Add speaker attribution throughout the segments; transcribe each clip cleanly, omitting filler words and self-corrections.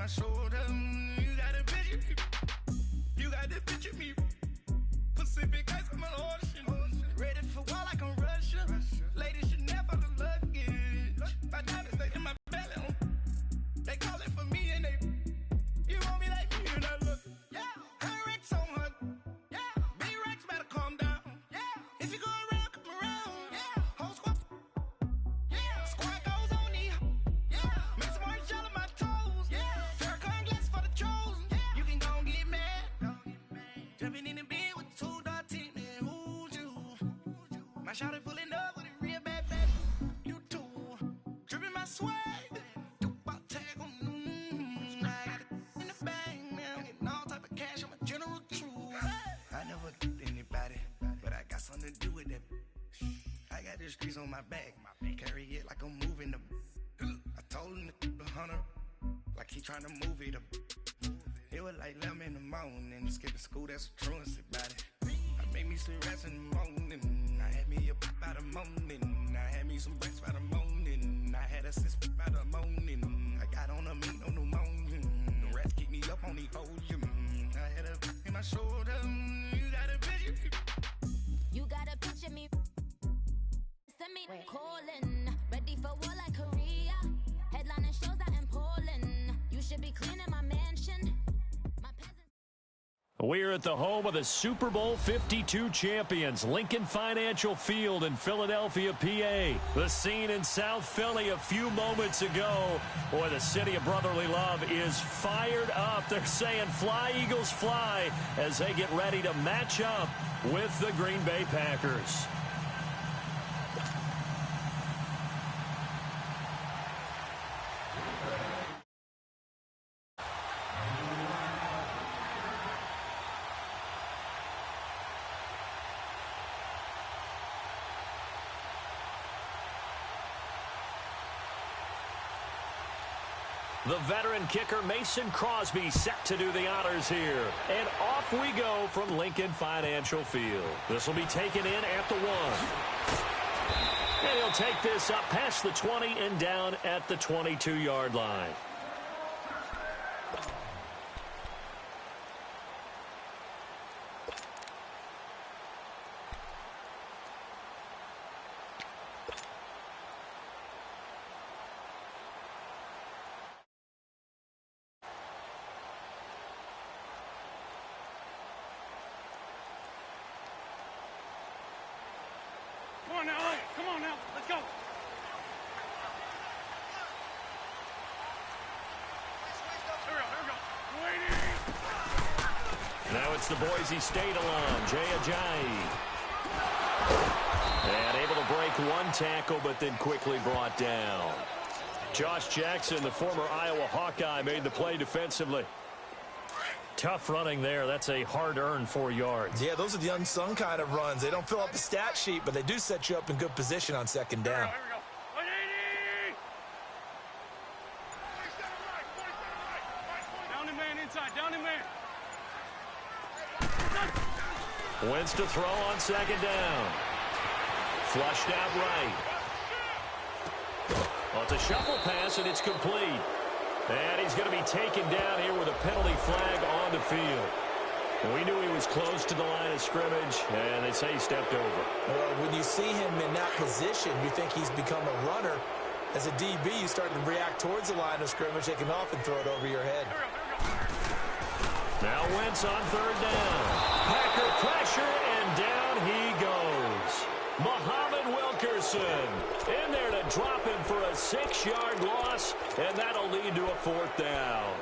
Speaker 1: my shoulder. You got a picture me. You got the picture me. Pacific ice, I'm an ocean. Ready for war like I'm Russia. Ladies should never the luggage. My diamonds, they in my belly. They calling for me and they. You want me like me and I look. Yeah. Rex on her. Yeah. Big Rex better calm down. Yeah. If you go around, come around. Yeah. Whole squad. Yeah. Squad goes on me. Yeah. Make some orange gel on my toes. Yeah. Farrakhan glass for the trolls. Yeah. You can go and get mad. Jumping in the bed with 2 dark teeth. Man, who's you? My shawty pulling up with a real bad. You too. Dripping my swag. Something to do with that. I got the streets on my back. Carry it like I'm moving them. I told him to 100 like he trying to move it up. It was like 11 in the morning. Skipping school, that's a truancy about it. I made me some rest in the morning. I had me up by the morning. I had me some breaks by the morning. I had a sis by the morning. I got on a meat on the morning. The rats keep me up on the podium. I had a in my shoulder. You got a picture.
Speaker 2: You gotta picture me. Send me calling. Ready for war like Korea. Headlining shows out in Poland. You should be cleaning my mansion. My peasants.
Speaker 3: We're at the home of the Super Bowl 52 champions, Lincoln Financial Field in Philadelphia, PA. The scene in South Philly a few moments ago. Boy, the city of brotherly love is fired up. They're saying fly, Eagles, fly, as they get ready to match up with the Green Bay Packers. The veteran kicker Mason Crosby set to do the honors here. And off we go from Lincoln Financial Field. This will be taken in at the 1. And he'll take this up past the 20 and down at the 22-yard line.
Speaker 4: Come on now, let's go. Here we go.
Speaker 3: Now it's the Boise State alum, Jay Ajayi. And able to break one tackle, but then quickly brought down. Josh Jackson, the former Iowa Hawkeye, made the play defensively. Tough running there. That's a hard-earned 4 yards.
Speaker 5: Yeah, those are the unsung kind of runs. They don't fill up the stat sheet, but they do set you up in good position on second down.
Speaker 4: Here we go. 180! Down the man inside. Down the man.
Speaker 3: Wentz to throw on second down. Flushed out right. Well, it's a shuffle pass, and it's complete. And he's going to be taken down here with a penalty flag on the field. We knew he was close to the line of scrimmage, and they say he stepped over.
Speaker 5: When you see him in that position, you think he's become a runner. As a DB, you start to react towards the line of scrimmage. They can often throw it over your head.
Speaker 3: Now Wentz on third down. Packer pressure, and down he goes. Muhammad Wilkerson in there to drop him for a 6-yard loss, and that'll lead to a 4th down.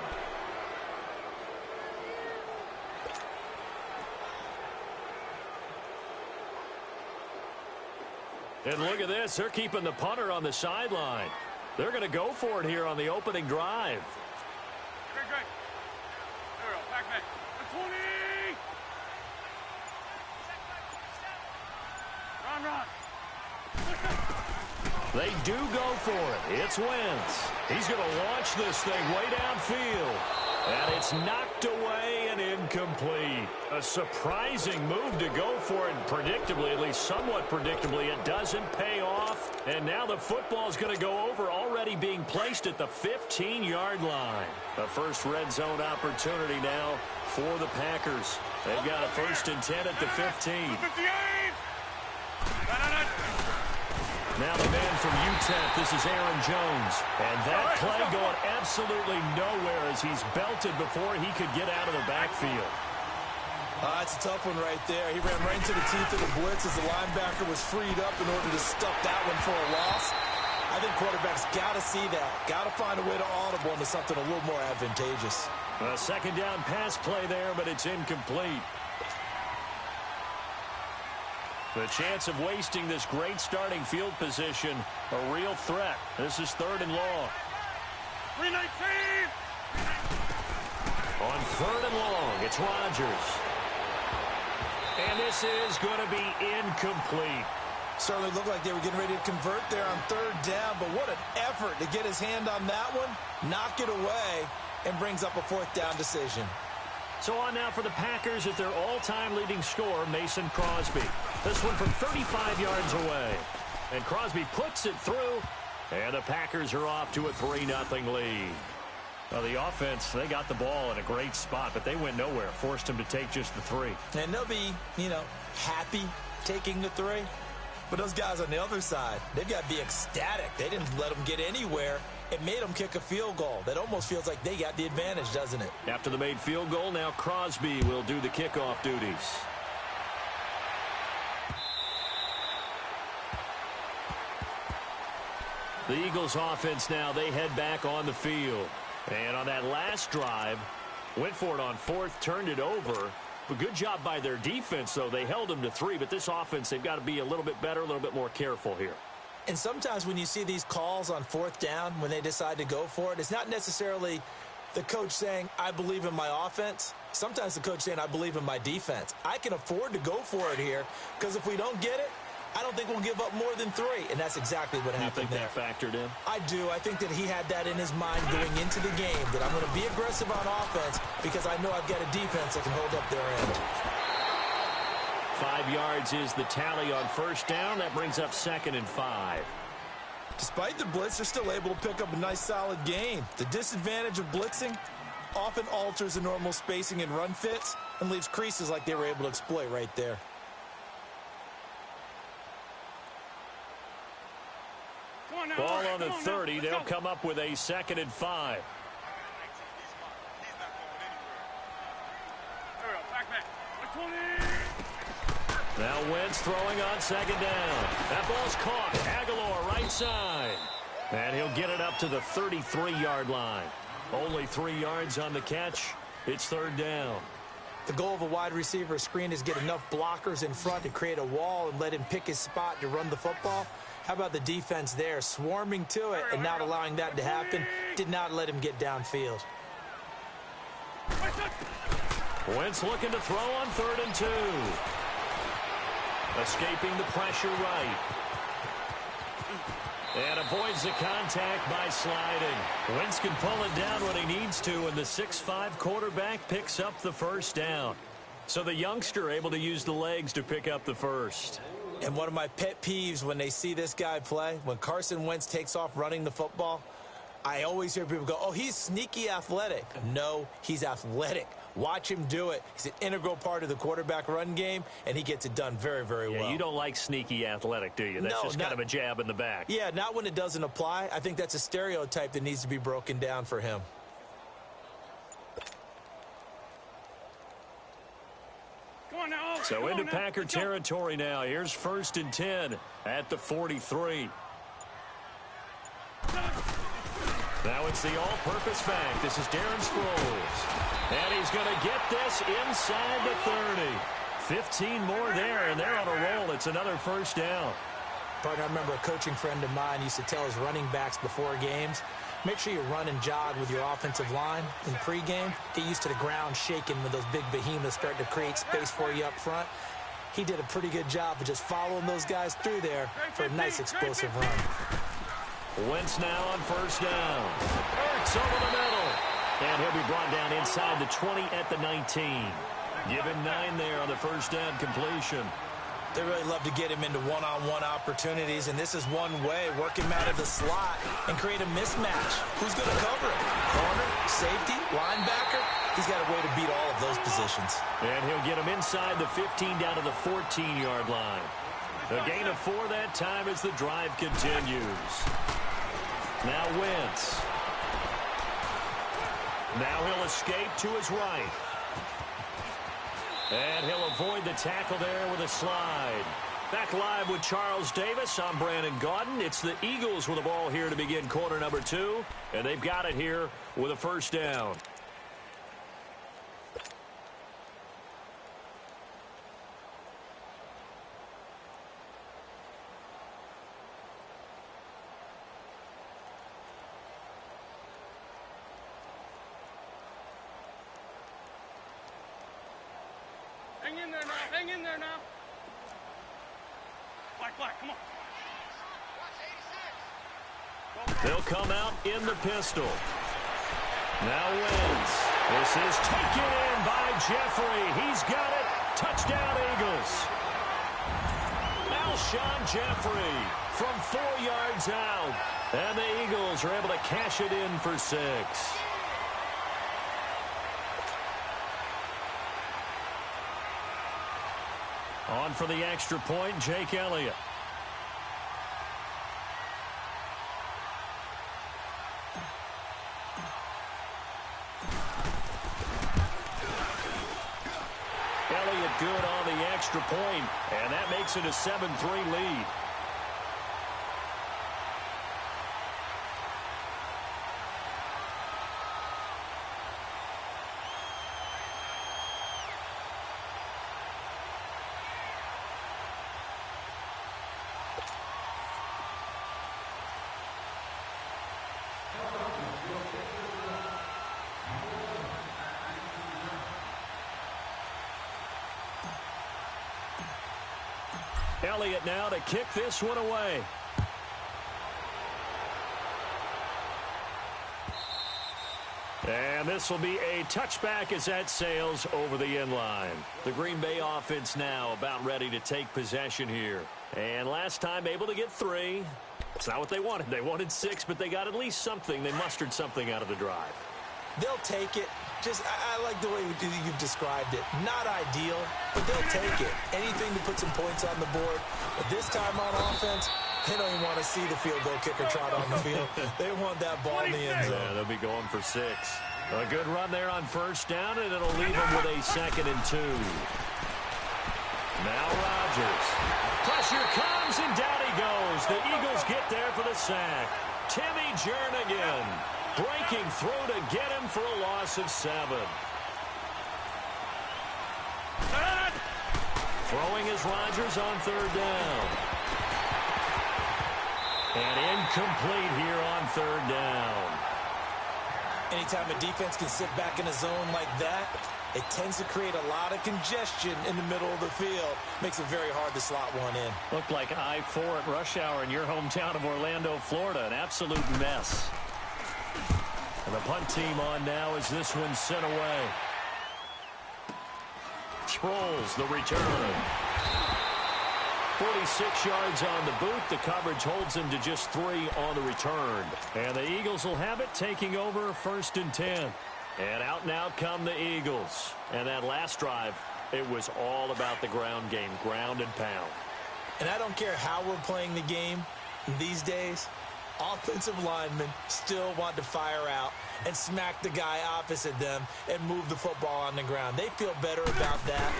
Speaker 3: And look at this. They're keeping the punter on the sideline. They're going to go for it here on the opening drive.
Speaker 4: Great. There we go. Back. 20! Run.
Speaker 3: They do go for it. It's Wentz. He's going to launch this thing way downfield. And it's knocked away and incomplete. A surprising move to go for it. Predictably, at least somewhat predictably, it doesn't pay off. And now the football is going to go over, already being placed at the 15-yard line. The first red zone opportunity now for the Packers. They've got a 1st and 10 at the 15. Now the man from UTEP, this is Aaron Jones. And that play going absolutely nowhere as he's belted before he could get out of the backfield.
Speaker 5: It's a tough one right there. He ran right into the teeth of the blitz as the linebacker was freed up in order to stuff that one for a loss. I think quarterbacks got to see that. Got to find a way to audible into something a little more advantageous.
Speaker 3: A second down pass play there, but it's incomplete. The chance of wasting this great starting field position, a real threat. This is 3rd and long.
Speaker 4: 319!
Speaker 3: On 3rd and long, it's Rodgers. And this is going to be incomplete.
Speaker 5: Certainly looked like they were getting ready to convert there on 3rd down, but what an effort to get his hand on that one, knock it away, and brings up a 4th down decision.
Speaker 3: So on now for the Packers at their all-time leading scorer, Mason Crosby. This one from 35 yards away. And Crosby puts it through, and the Packers are off to a 3-0 lead. Well, the offense, they got the ball in a great spot, but they went nowhere. Forced them to take just the 3.
Speaker 5: And they'll be, happy taking the 3. But those guys on the other side, they've got to be ecstatic. They didn't let them get anywhere. It made them kick a field goal. That almost feels like they got the advantage, doesn't it?
Speaker 3: After the made field goal, now Crosby will do the kickoff duties. The Eagles offense now, they head back on the field. And on that last drive, went for it on 4th, turned it over. But good job by their defense, though. They held them to 3, but this offense, they've got to be a little bit better, a little bit more careful here.
Speaker 5: And sometimes when you see these calls on 4th down, when they decide to go for it, it's not necessarily the coach saying, I believe in my offense. Sometimes the coach saying, I believe in my defense. I can afford to go for it here because if we don't get it, I don't think we'll give up more than 3. And that's exactly what happened there.
Speaker 3: You think that factored in?
Speaker 5: I do. I think that he had that in his mind going into the game, that I'm going to be aggressive on offense because I know I've got a defense that can hold up their end.
Speaker 3: 5 yards is the tally on 1st down. That brings up 2nd and 5.
Speaker 5: Despite the blitz, they're still able to pick up a nice, solid gain. The disadvantage of blitzing often alters the normal spacing and run fits and leaves creases like they were able to exploit right there.
Speaker 3: Ball on the 30. They'll come up with a 2nd and 5. Now Wentz throwing on 2nd down. That ball's caught. Aguilar right side. And he'll get it up to the 33-yard line. Only 3 yards on the catch. It's 3rd down.
Speaker 5: The goal of a wide receiver screen is get enough blockers in front to create a wall and let him pick his spot to run the football. How about the defense there, swarming to it and not allowing that to happen? Did not let him get downfield.
Speaker 3: Wentz looking to throw on 3rd and 2. Escaping the pressure right. And avoids the contact by sliding. Wentz can pull it down when he needs to, and the 6'5" quarterback picks up the 1st down. So the youngster able to use the legs to pick up the 1st.
Speaker 5: And one of my pet peeves when they see this guy play, when Carson Wentz takes off running the football, I always hear people go, oh, he's sneaky athletic. No, he's athletic. Watch him do it. He's an integral part of the quarterback run game, and he gets it done very, very well.
Speaker 3: You don't like sneaky athletic, do you? That's just kind of a jab in the back.
Speaker 5: Yeah, not when it doesn't apply. I think that's a stereotype that needs to be broken down for him.
Speaker 3: So into Packer territory now. Here's 1st and 10 at the 43. Now it's the all-purpose back. This is Darren Sproles. And he's going to get this inside the 30. 15 more there, and they're on a roll. It's another 1st down.
Speaker 5: Partner, I remember a coaching friend of mine used to tell his running backs before games, make sure you run and jog with your offensive line in pregame. Get used to the ground shaking when those big behemoths start to create space for you up front. He did a pretty good job of just following those guys through there for a nice explosive run.
Speaker 3: Wentz now on 1st down. Hurts over the middle. And he'll be brought down inside the 20 at the 19. Given 9 there on the first down completion.
Speaker 5: They really love to get him into one-on-one opportunities, and this is one way. Work him out of the slot and create a mismatch. Who's going to cover it? Corner, safety, linebacker? He's got a way to beat all of those positions.
Speaker 3: And he'll get him inside the 15 down to the 14-yard line. A gain of 4 that time as the drive continues. Now Wentz. Now he'll escape to his right. And he'll avoid the tackle there with a slide. Back live with Charles Davis. I'm Brandon Gaudin. It's the Eagles with the ball here to begin quarter number 2. And they've got it here with a first down.
Speaker 4: Hang in there now. Hang in there now. Black, come on.
Speaker 3: They'll come out in the pistol. Now Wentz. This is taken in by Jeffrey. He's got it. Touchdown, Eagles. Alshon Jeffrey from 4 yards out. And the Eagles are able to cash it in for 6. On for the extra point, Jake Elliott. Elliott good on the extra point, and that makes it a 7-3 lead. Elliott now to kick this one away. And this will be a touchback as that sails over the end line. The Green Bay offense now about ready to take possession here. And last time able to get 3. It's not what they wanted. They wanted 6, but they got at least something. They mustered something out of the drive.
Speaker 5: They'll take it. I like the way you've described it. Not ideal, but they'll take it. Anything to put some points on the board. But this time on offense, they don't even want to see the field goal kicker trot on the field. They want that ball in the end zone.
Speaker 3: Yeah, they'll be going for 6. A good run there on first down, and it'll leave them with a 2nd and 2. Now Rodgers. Pressure comes, and down he goes. The Eagles get there for the sack. Timmy Jernigan breaking through to get him for a loss of 7. Throwing is Rodgers on 3rd down. And incomplete here on 3rd down.
Speaker 5: Anytime a defense can sit back in a zone like that, it tends to create a lot of congestion in the middle of the field. Makes it very hard to slot one in.
Speaker 3: Looked like I-4 at rush hour in your hometown of Orlando, Florida. An absolute mess. And the punt team on now as this one's sent away. Sproles, the return. 46 yards on the boot. The coverage holds him to just 3 on the return. And the Eagles will have it, taking over 1st and 10. And out now come the Eagles. And that last drive, it was all about the ground game, ground and pound.
Speaker 5: And I don't care how we're playing the game these days, offensive linemen still want to fire out and smack the guy opposite them and move the football on the ground. They feel better about that.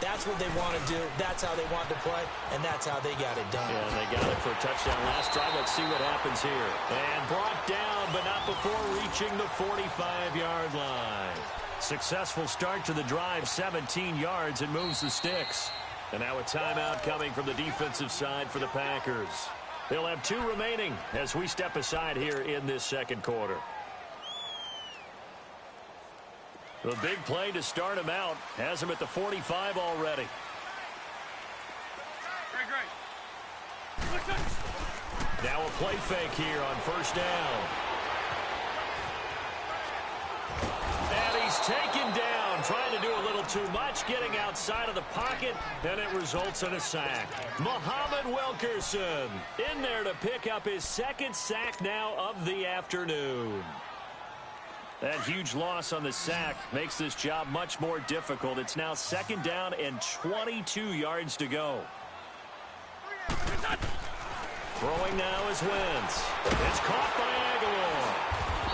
Speaker 5: That's what they want to do. That's how they want to play, and that's how they got it done.
Speaker 3: Yeah, and they got it for a touchdown last drive. Let's see what happens here. And brought down, but not before reaching the 45-yard line. Successful start to the drive, 17 yards, and moves the sticks. And now a timeout coming from the defensive side for the Packers. They'll have 2 remaining as we step aside here in this 2nd quarter. The big play to start him out has him at the 45 already.
Speaker 4: Great.
Speaker 3: Now a play fake here on 1st down. And he's taken down, trying to do a little too much, getting outside of the pocket, and it results in a sack. Muhammad Wilkerson in there to pick up his second sack now of the afternoon. That huge loss on the sack makes this job much more difficult. It's now 2nd down and 22 yards to go. Throwing now is Wentz. It's caught by Aguilar.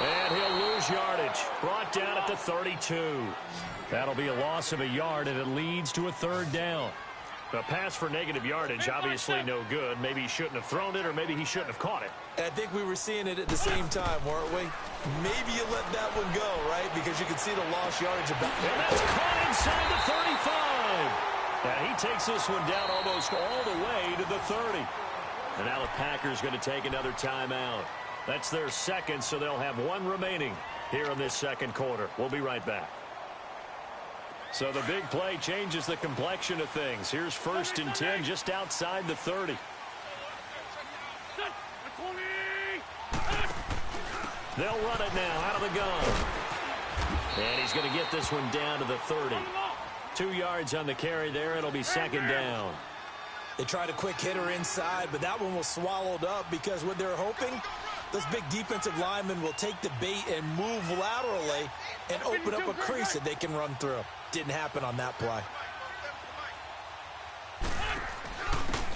Speaker 3: And he'll lose yardage. Brought down at the 32. That'll be a loss of a yard, and it leads to a 3rd down. A pass for negative yardage, obviously no good. Maybe he shouldn't have thrown it, or maybe he shouldn't have caught it.
Speaker 6: And I think we were seeing it at the same time, weren't we? Maybe you let that one go, right? Because you can see the lost yardage about.
Speaker 3: And that's caught inside the 35. Now he takes this one down almost all the way to the 30. And now the Packers going to take another timeout. That's their second, so they'll have one remaining here in this second quarter. We'll be right back. So the big play changes the complexion of things. Here's 1st and 10 just outside the 30. They'll run it now out of the gun. And he's going to get this one down to the 30. 2 yards on the carry there. It'll be 2nd down.
Speaker 6: They tried a quick hitter inside, but that one was swallowed up because what they're hoping, those big defensive linemen will take the bait and move laterally and open up a crease that they can run through. Didn't happen on that play.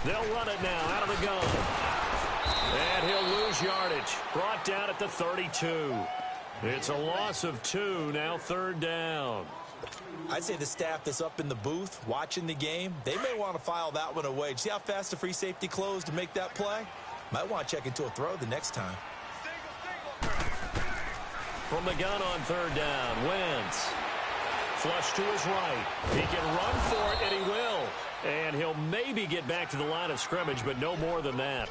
Speaker 3: They'll run it now out of the gun. And he'll lose yardage. Brought down at the 32. It's a loss of 2, now 3rd down.
Speaker 6: I'd say the staff that's up in the booth watching the game, they may want to file that one away. See how fast the free safety closed to make that play? Might want to check into a throw the next time.
Speaker 3: From the gun on 3rd down, Wentz. Flush to his right. He can run for it, and he will. And he'll maybe get back to the line of scrimmage, but no more than that.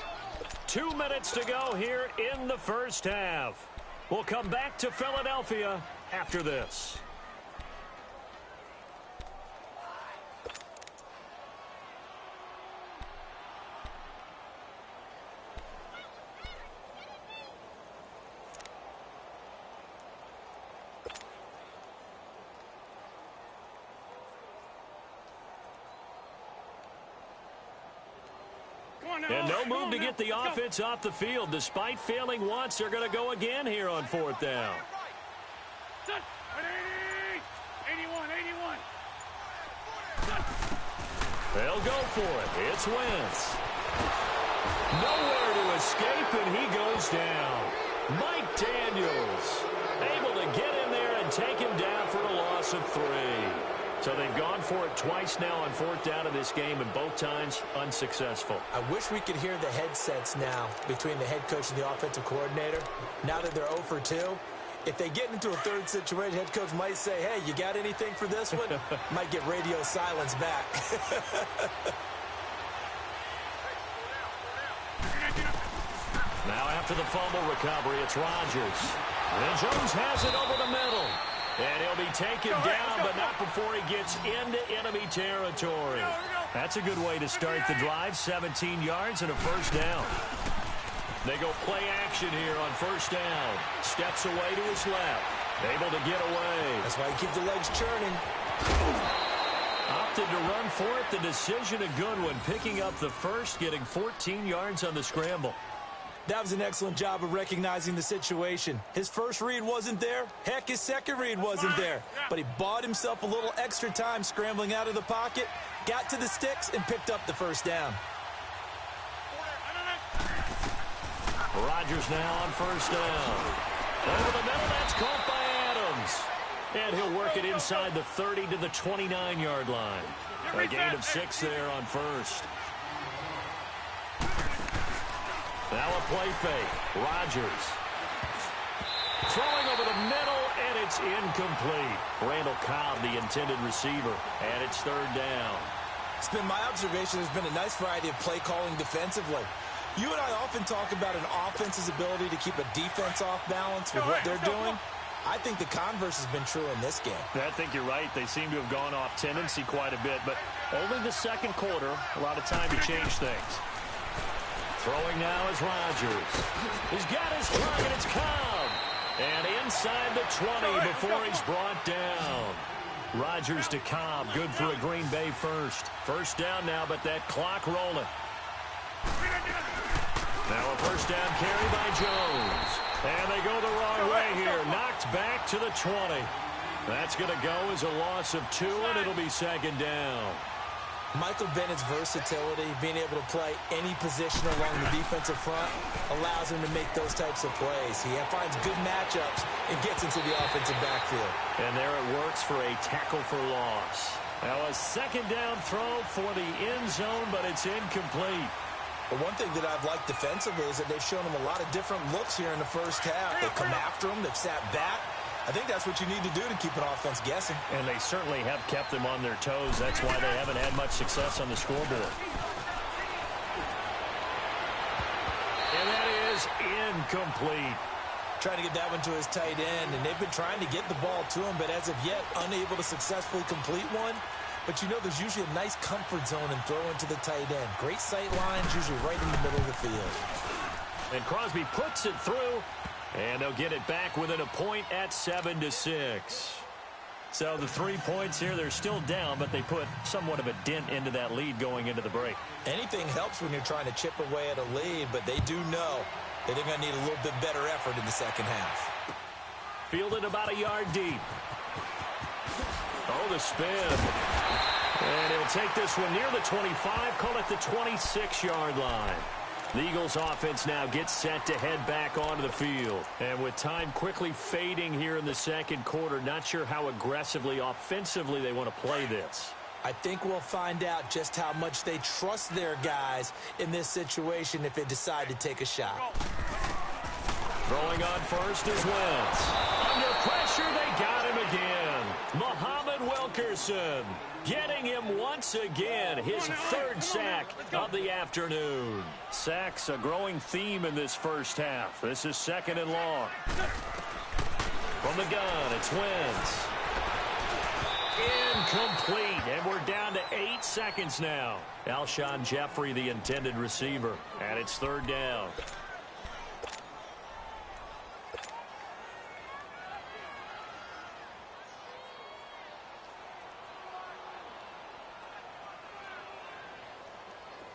Speaker 3: 2 minutes to go here in the first half. We'll come back to Philadelphia after this. And no move to get the offense off the field. Despite failing once, they're going to go again here on 4th down.
Speaker 4: 81.
Speaker 3: They'll go for it. It's Wentz. Nowhere to escape, and he goes down. Mike Daniels able to get in there and take him down for a loss of 3. So they've gone for it twice now on 4th down of this game, and both times unsuccessful.
Speaker 6: I wish we could hear the headsets now between the head coach and the offensive coordinator. Now that they're 0 for 2, if they get into a 3rd situation, head coach might say, hey, you got anything for this one? Might get radio silence back.
Speaker 3: Now after the fumble recovery, it's Rodgers. And Jones has it over the middle. And he'll be taken down, but not before he gets into enemy territory. That's a good way to start the drive. 17 yards and a 1st down. They go play action here on 1st down. Steps away to his left. Able to get away.
Speaker 6: That's why you keep the legs churning.
Speaker 3: Opted to run for it. The decision a good one. Picking up the first, getting 14 yards on the scramble.
Speaker 6: That was an excellent job of recognizing the situation. His first read wasn't there. Heck, his second read wasn't there. But he bought himself a little extra time scrambling out of the pocket, got to the sticks, and picked up the 1st down.
Speaker 3: Rodgers now on 1st down. Over the middle, that's caught by Adams. And he'll work it inside the 30 to the 29-yard line. A gain of 6 there on 1st. Now a play fake. Rodgers. Throwing over the middle, and it's incomplete. Randall Cobb, the intended receiver, and it's 3rd down.
Speaker 6: It's been my observation there's been a nice variety of play calling defensively. You and I often talk about an offense's ability to keep a defense off balance with what they're doing. I think the converse has been true in this game.
Speaker 3: I think you're right. They seem to have gone off tendency quite a bit, but only the second quarter, a lot of time to change things. Throwing now is Rodgers. He's got his target. It's Cobb. And inside the 20 before he's brought down. Rodgers to Cobb, good for a Green Bay first. First down now, but that clock rolling. Now a first down carry by Jones. And they go the wrong way here. Knocked back to the 20. That's going to go as a loss of 2, and it'll be second down.
Speaker 5: Michael Bennett's versatility, being able to play any position along the defensive front, allows him to make those types of plays. He finds good matchups and gets into the offensive backfield.
Speaker 3: And there it works for a tackle for loss. Now a second down throw for the end zone, but it's incomplete.
Speaker 6: But one thing that I've liked defensively is that they've shown him a lot of different looks here in the first half. They've come after him. They've sat back. I think that's what you need to do to keep an offense guessing.
Speaker 3: And they certainly have kept them on their toes. That's why they haven't had much success on the scoreboard. And that is incomplete.
Speaker 6: Trying to get that one to his tight end, and they've been trying to get the ball to him, but as of yet, unable to successfully complete one. But you know there's usually a nice comfort zone and throw into the tight end. Great sight lines, usually right in the middle of the field.
Speaker 3: And Crosby puts it through. And they'll get it back within a point at 7-6. So the 3 points here, they're still down, but they put somewhat of a dent into that lead going into the break.
Speaker 6: Anything helps when you're trying to chip away at a lead, but they do know that they're going to need a little bit better effort in the second half.
Speaker 3: Fielded about a yard deep. Oh, the spin. And he'll take this one near the 25, call it the 26-yard line. The Eagles offense now gets set to head back onto the field. And with time quickly fading here in the second quarter, not sure how aggressively, offensively they want to play this.
Speaker 5: I think we'll find out just how much they trust their guys in this situation if they decide to take a shot.
Speaker 3: Throwing on first is Wentz. Under pressure, they got him again. Muhammad Wilkerson getting him once again, his third sack of the afternoon. Sacks a growing theme in this first half. This is second and long. From the gun, it's Wentz. Incomplete, and we're down to 8 seconds now. Alshon Jeffrey, the intended receiver, and it's third down.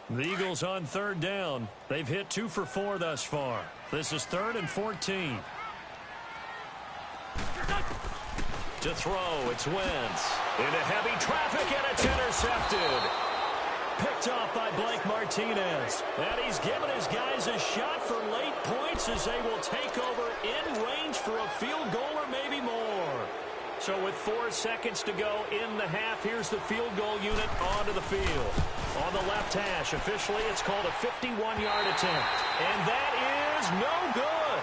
Speaker 3: The Eagles on third down. They've hit 2 for 4 thus far. This is 3rd and 14. To throw, it's Wentz. Into heavy traffic, and it's intercepted. Picked off by Blake Martinez. And he's given his guys a shot for late points as they will take over in range for a field goal or maybe more. So with 4 seconds to go in the half, here's the field goal unit onto the field. On the left hash, officially it's called a 51-yard attempt. And that is no good.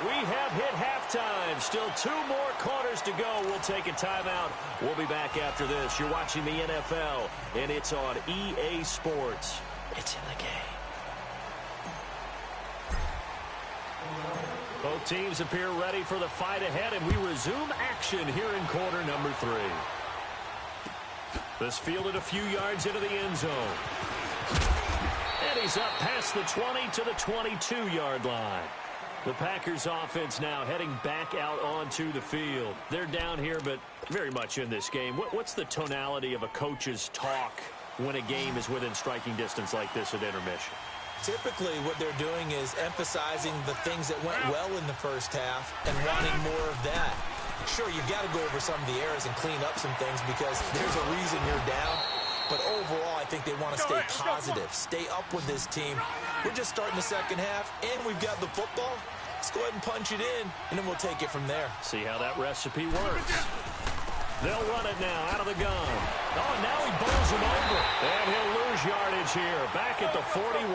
Speaker 3: We have hit halftime. Still 2 more quarters to go. We'll take a timeout. We'll be back after this. You're watching the NFL, and it's on EA Sports. It's in the game. Both teams appear ready for the fight ahead, and we resume action here in quarter number 3. This fielded a few yards into the end zone. And he's up past the 20 to the 22-yard line. The Packers offense now heading back out onto the field. They're down here, but very much in this game. What's the tonality of a coach's talk when a game is within striking distance like this at intermission?
Speaker 6: Typically, what they're doing is emphasizing the things that went well in the first half and wanting more of that. Sure, you've got to go over some of the errors and clean up some things because there's a reason you're down. But overall, I think they want to stay positive, stay up with this team. We're just starting the second half, and we've got the football. Let's go ahead and punch it in, and then we'll take it from there.
Speaker 3: See how that recipe works. They'll run it now out of the gun. Oh, and now he bowls him over. And he'll lose yardage here. Back at the 41.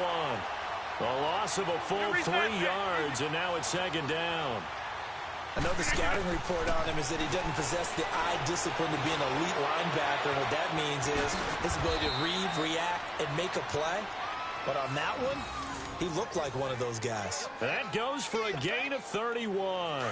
Speaker 3: A loss of a full 3 yards, and now it's second down.
Speaker 6: I know the scouting report on him is that he doesn't possess the eye discipline to be an elite linebacker. And what that means is his ability to read, react, and make a play. But on that one, he looked like one of those guys.
Speaker 3: That goes for a gain of 31.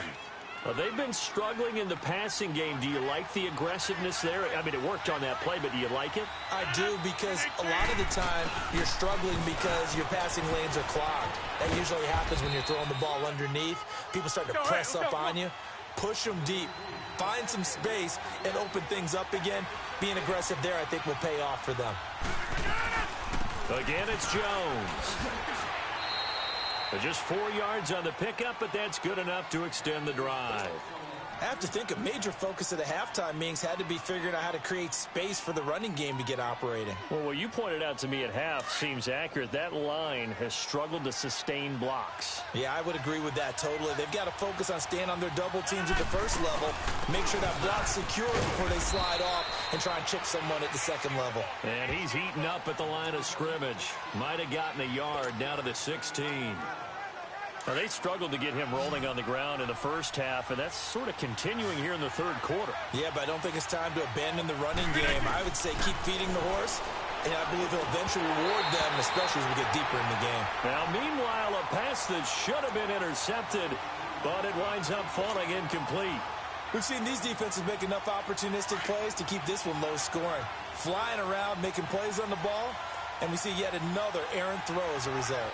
Speaker 3: They've been struggling in the passing game. Do you like the aggressiveness there? I mean, it worked on that play, but do you like it?
Speaker 6: I do, because a lot of the time you're struggling because your passing lanes are clogged. That usually happens when you're throwing the ball underneath. People start to press up on you. Push them deep. Find some space and open things up again. Being aggressive there, I think, will pay off for them.
Speaker 3: Again, it's Jones. Just 4 yards on the pickup, but that's good enough to extend the drive.
Speaker 6: I have to think a major focus of the halftime meetings had to be figuring out how to create space for the running game to get operating.
Speaker 3: Well, what you pointed out to me at half seems accurate. That line has struggled to sustain blocks.
Speaker 6: Yeah, I would agree with that totally. They've got to focus on staying on their double teams at the first level, make sure that block's secure before they slide off and try and chip someone at the second level.
Speaker 3: And he's heating up at the line of scrimmage. Might have gotten a yard down to the 16. Now, they struggled to get him rolling on the ground in the first half, and that's sort of continuing here in the third quarter.
Speaker 6: Yeah, but I don't think it's time to abandon the running game. I would say keep feeding the horse, and I believe he'll eventually reward them, especially as we get deeper in the game.
Speaker 3: Now, meanwhile, a pass that should have been intercepted, but it winds up falling incomplete.
Speaker 6: We've seen these defenses make enough opportunistic plays to keep this one low scoring. Flying around, making plays on the ball, and we see yet another errant throw as a result.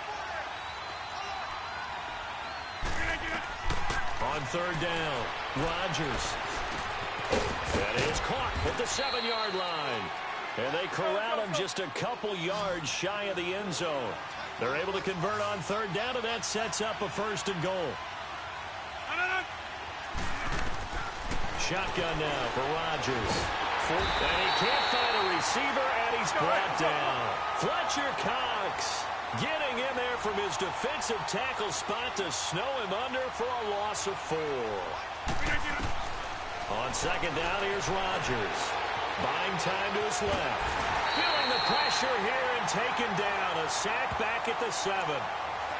Speaker 3: On third down, Rodgers. That is caught at the 7-yard line. And they corral him just a couple yards shy of the end zone. They're able to convert on third down, and that sets up a 1st and goal. Shotgun now for Rodgers. And he can't find a receiver, and he's brought down. Fletcher Cox getting in there from his defensive tackle spot to snow him under for a loss of 4. On second down, here's Rodgers. Buying time to his left. Feeling the pressure here and taken down. A sack back at the 7.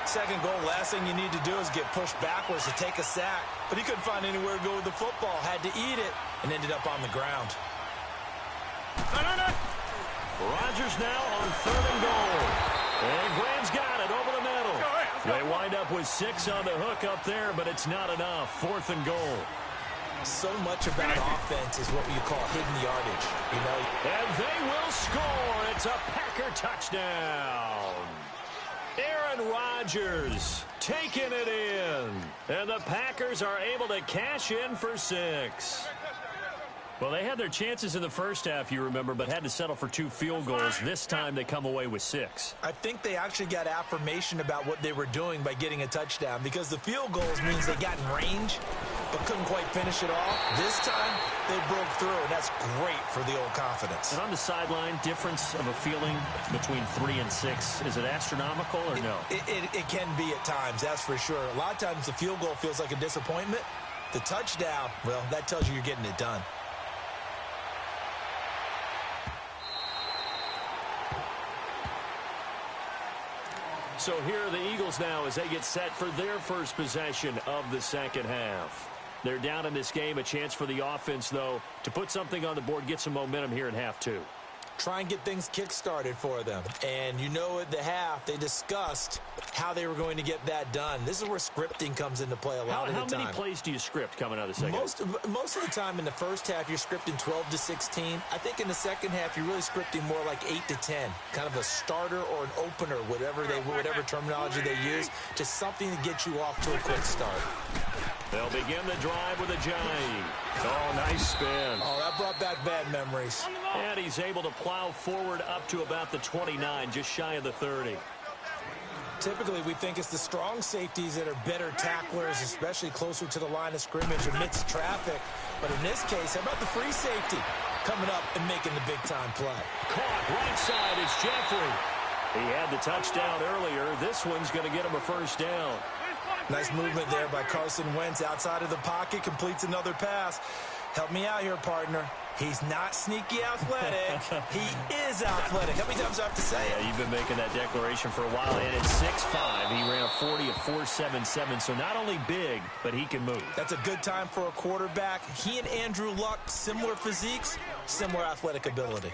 Speaker 6: Second goal, last thing you need to do is get pushed backwards to take a sack. But he couldn't find anywhere to go with the football. Had to eat it and ended up on the ground.
Speaker 3: Rodgers now on 3rd and goal. And Graham's got it over the middle. They wind up with 6 on the hook up there, but it's not enough. 4th and goal.
Speaker 6: So much about offense is what you call hidden yardage, you know.
Speaker 3: And they will score. It's a Packer touchdown. Aaron Rodgers taking it in. And the Packers are able to cash in for 6. Well, they had their chances in the first half, you remember, but had to settle for 2 field goals. This time they come away with 6.
Speaker 6: I think they actually got affirmation about what they were doing by getting a touchdown, because the field goals means they got in range but couldn't quite finish it off. This time they broke through, and that's great for the old confidence.
Speaker 3: And on the sideline, difference of a feeling between 3 and 6, is it astronomical or no?
Speaker 6: It can be at times, that's for sure. A lot of times the field goal feels like a disappointment. The touchdown, well, that tells you you're getting it done.
Speaker 3: So here are the Eagles now as they get set for their first possession of the second half. They're down in this game. A chance for the offense, though, to put something on the board, get some momentum here in half 2.
Speaker 6: Try and get things kick-started for them. And you know at the half, they discussed how they were going to get that done. This is where scripting comes into play a lot of the time.
Speaker 3: How many plays do you script coming out of the second?
Speaker 6: Most of the time in the first half, you're scripting 12 to 16. I think in the second half, you're really scripting more like 8 to 10. Kind of a starter or an opener, whatever terminology they use. Just something to get you off to a quick start.
Speaker 3: They'll begin the drive with a jive. Oh, nice spin.
Speaker 6: Oh, that brought back bad memories.
Speaker 3: And he's able to plow forward up to about the 29, just shy of the 30.
Speaker 6: Typically, we think it's the strong safeties that are better tacklers, especially closer to the line of scrimmage amidst traffic. But in this case, how about the free safety coming up and making the big-time play?
Speaker 3: Caught right side is Jeffrey. He had the touchdown earlier. This one's going to get him a first down.
Speaker 6: Nice movement there by Carson Wentz outside of the pocket, completes another pass. Help me out here, partner. He's not sneaky athletic. He is athletic. How many times do I have to say it?
Speaker 3: Yeah, you've been making that declaration for a while, and at 6'5", he ran a 40 of 4.77, so not only big, but he can move.
Speaker 6: That's a good time for a quarterback. He and Andrew Luck, similar physiques, similar athletic ability.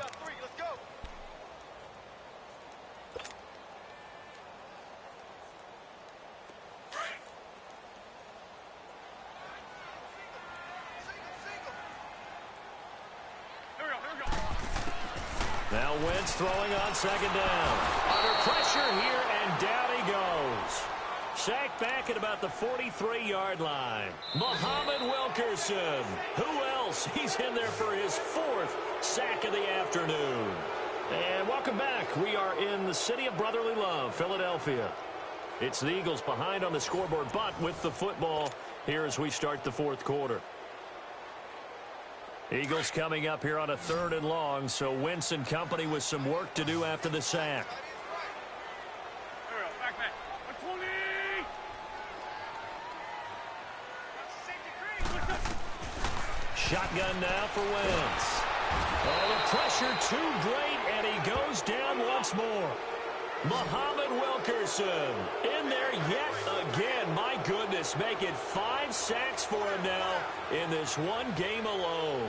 Speaker 3: Now Wentz throwing on second down. Under pressure here, and down he goes. Sacked back at about the 43-yard line. Muhammad Wilkerson. Who else? He's in there for his 4th sack of the afternoon. And welcome back. We are in the city of brotherly love, Philadelphia. It's the Eagles behind on the scoreboard, but with the football here as we start the 4th quarter. Eagles coming up here on a 3rd and long, so Wentz and company with some work to do after the sack. Shotgun now for Wentz. Oh, the pressure too great, and he goes down once more. Muhammad Wilkerson in there yet again. My goodness, making 5 sacks for him now in this one game alone.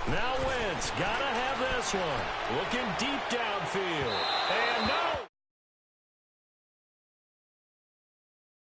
Speaker 3: Now Wentz, gotta have this one. Looking deep downfield. And no,